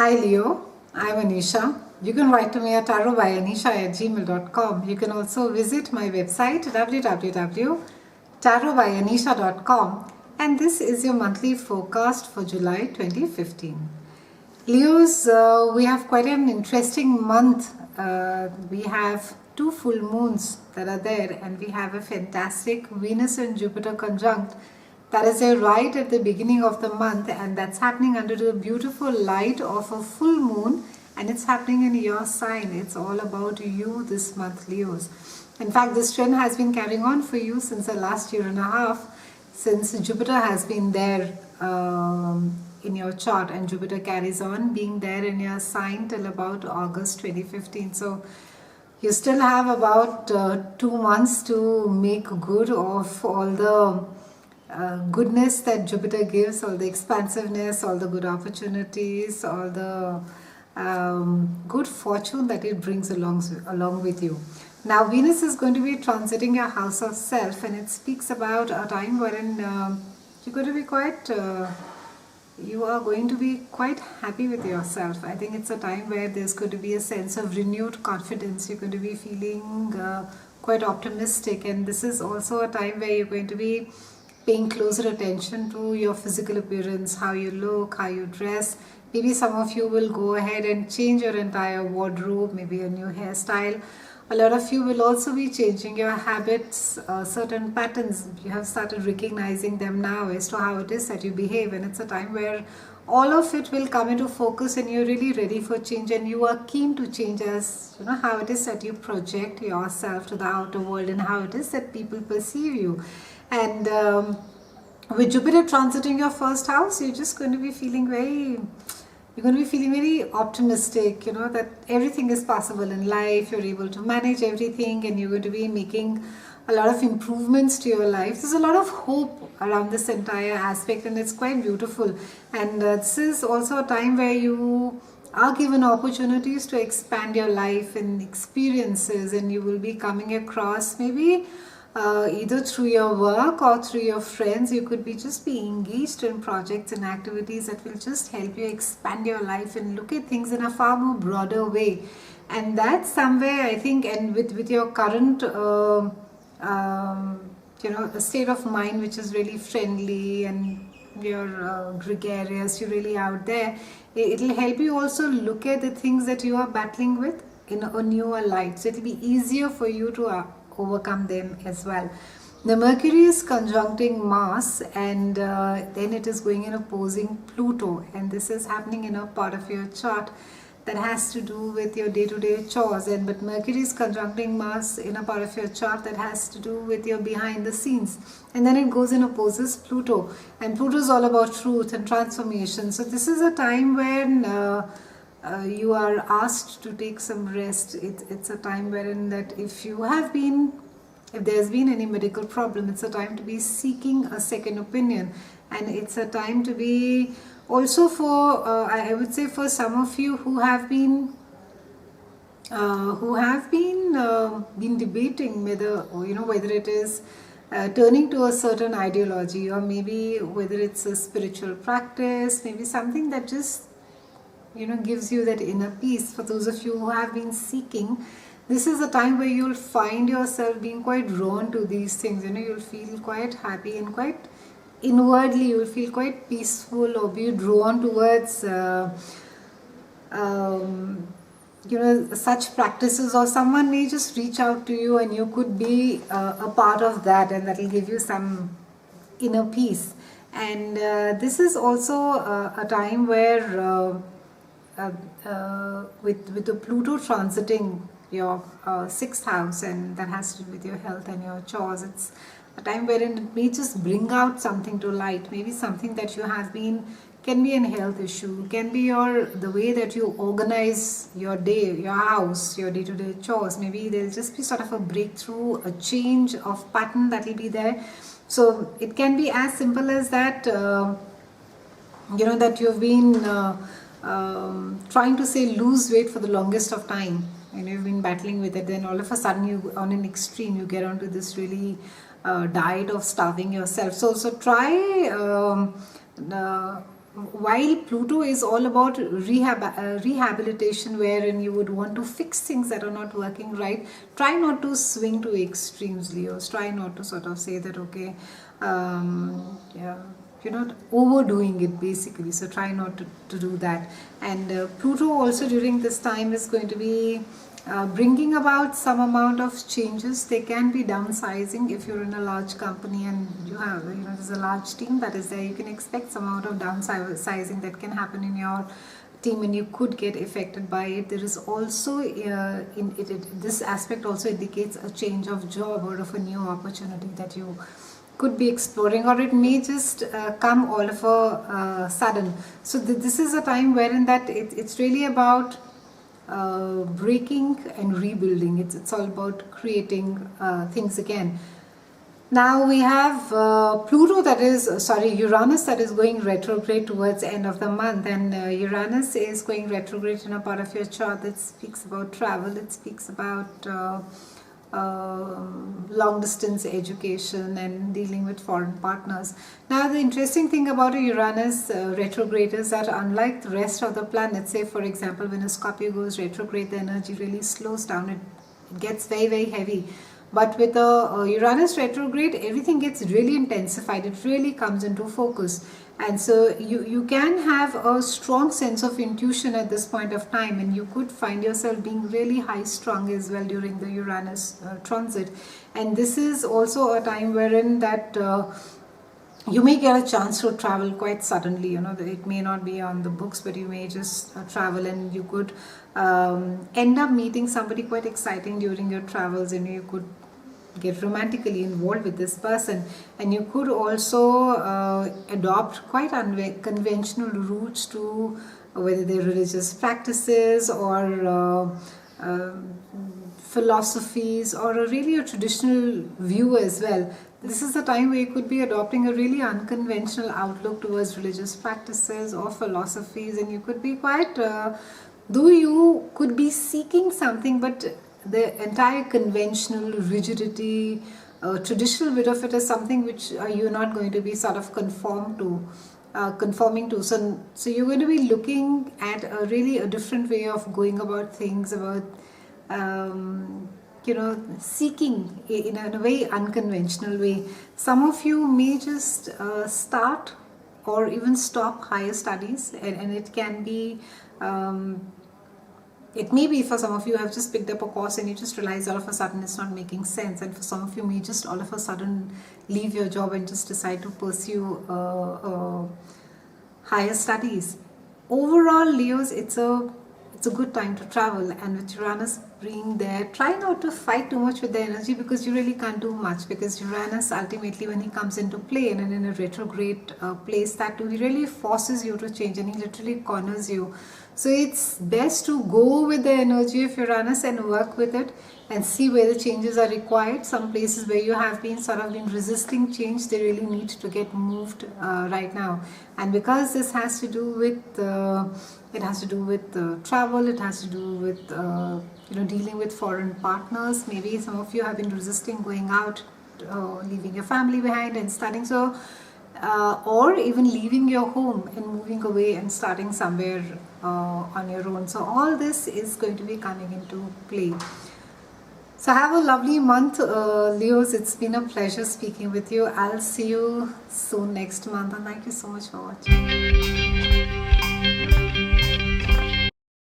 Hi Leo, I'm Anisha. You can write to me at tarotbyanisha@gmail.com. You can also visit my website www.tarotbyanisha.com, and this is your monthly forecast for July 2015. Leos, we have quite an interesting month. We have two full moons that are there, and we have a fantastic Venus and Jupiter conjunct that is there right at the beginning of the month, and that's happening under the beautiful light of a full moon, and it's happening in your sign. It's all about you this month, Leos. In fact, this trend has been carrying on for you since the last year and a half, since Jupiter has been there in your chart, and Jupiter carries on being there in your sign till about August 2015. So you still have about 2 months to make good of all the goodness that Jupiter gives, all the expansiveness, all the good opportunities, all the good fortune that it brings along with you. Now Venus is going to be transiting your house of self, and it speaks about a time wherein you're going to be you are going to be quite happy with yourself. I think it's a time where there's going to be a sense of renewed confidence. You're going to be feeling quite optimistic, and this is also a time where you're going to be paying closer attention to your physical appearance, how you look, how you dress. Maybe some of you will go ahead and change your entire wardrobe, maybe a new hairstyle. A lot of you will also be changing your habits, certain patterns. You have started recognizing them now as to how it is that you behave, and it's a time where all of it will come into focus, and you're really ready for change, and you are keen to change as you know how it is that you project yourself to the outer world and how it is that people perceive you. And with Jupiter transiting your first house, you're just going to be feeling very optimistic, that everything is possible in life. You're able to manage everything, and you're going to be making a lot of improvements to your life. There's a lot of hope around this entire aspect, and it's quite beautiful. And this is also a time where you are given opportunities to expand your life and experiences, and you will be coming across maybe either through your work or through your friends. You could be engaged in projects and activities that will just help you expand your life and look at things in a far more broader way. And that's somewhere, I think, and with your current a state of mind which is really friendly, and you're gregarious, you're really out there, it'll help you also look at the things that you are battling with in a newer light. So it'll be easier for you to overcome them as well. The Mercury is conjuncting Mars, and then it is going in opposing Pluto, and this is happening in a part of your chart that has to do with your day-to-day chores. But Mercury is conjuncting Mars in a part of your chart that has to do with your behind the scenes, and then it goes and opposes Pluto, and Pluto is all about truth and transformation. So this is a time when you are asked to take some rest. It's a time wherein that if there's been any medical problem, it's a time to be seeking a second opinion, and it's a time to be also for I would say for some of you who have been debating whether it is turning to a certain ideology, or maybe whether it's a spiritual practice, maybe something that just gives you that inner peace. For those of you who have been seeking, this is a time where you'll find yourself being quite drawn to these things. You'll feel quite happy, and quite inwardly you'll feel quite peaceful, or be drawn towards such practices, or someone may just reach out to you, and you could be a part of that, and that will give you some inner peace. And this is also a time where with the Pluto transiting your 6th house, and that has to do with your health and your chores, it's a time wherein it may just bring out something to light. Maybe something that you have been, can be a health issue, can be the way that you organize your day, your house, your day-to-day chores. Maybe there'll just be sort of a breakthrough, a change of pattern that will be there. So it can be as simple as that, that you've been trying to lose weight for the longest of time, and you've been battling with it. Then all of a sudden, you on an extreme, you get onto this really diet of starving yourself. So try while Pluto is all about rehabilitation, wherein you would want to fix things that are not working right, try not to swing to extremes, Leos. Try not to sort of say that, okay, yeah, you're not overdoing it basically. So try not to do that. And Pluto also during this time is going to be bringing about some amount of changes. They can be downsizing if you're in a large company and you have, there's a large team that is there. You can expect some amount of downsizing that can happen in your team, and you could get affected by it. There is also this aspect also indicates a change of job or of a new opportunity that you could be exploring, or it may just come all of a sudden. So this is a time wherein that it's really about breaking and rebuilding. It's all about creating things again. Now we have Uranus that is going retrograde towards the end of the month, and Uranus is going retrograde in a part of your chart that speaks about travel. It speaks about long distance education and dealing with foreign partners. Now the interesting thing about a Uranus retrograde is that unlike the rest of the planets, say for example when a Scorpio goes retrograde, the energy really slows down. It gets very, very heavy. But with a Uranus retrograde, everything gets really intensified. It really comes into focus. And so you can have a strong sense of intuition at this point of time, and you could find yourself being really high strung as well during the Uranus transit. And this is also a time wherein that you may get a chance to travel quite suddenly. It may not be on the books, but you may just travel, and you could end up meeting somebody quite exciting during your travels, and you could get romantically involved with this person. And you could also adopt quite unconventional routes to whether they're religious practices or philosophies, or really a traditional view as well. This is the time where you could be adopting a really unconventional outlook towards religious practices or philosophies, and you could be quite, though you could be seeking something, but the entire conventional rigidity, traditional bit of it is something which you're not going to be sort of conforming to. So you're going to be looking at a different way of going about things, about seeking in a very unconventional way. Some of you may just start or even stop higher studies, and it can be it may be for some of you have just picked up a course and you just realize all of a sudden it's not making sense, and for some of you may just all of a sudden leave your job and just decide to pursue higher studies. Overall, Leos, it's a good time to travel, and with Uranus being there, try not to fight too much with the energy, because you really can't do much, because Uranus ultimately when he comes into play and in a retrograde place, that too, he really forces you to change, and he literally corners you. So it's best to go with the energy of Uranus and work with it and see where the changes are required. Some places where you have been resisting change, they really need to get moved right now. And because this has to do with travel, it has to do with dealing with foreign partners. Maybe some of you have been resisting going out, leaving your family behind and starting or even leaving your home and moving away and starting somewhere on your own. So all this is going to be coming into play. So have a lovely month, Leos. It's been a pleasure speaking with you. I'll see you soon next month, and thank you so much for watching.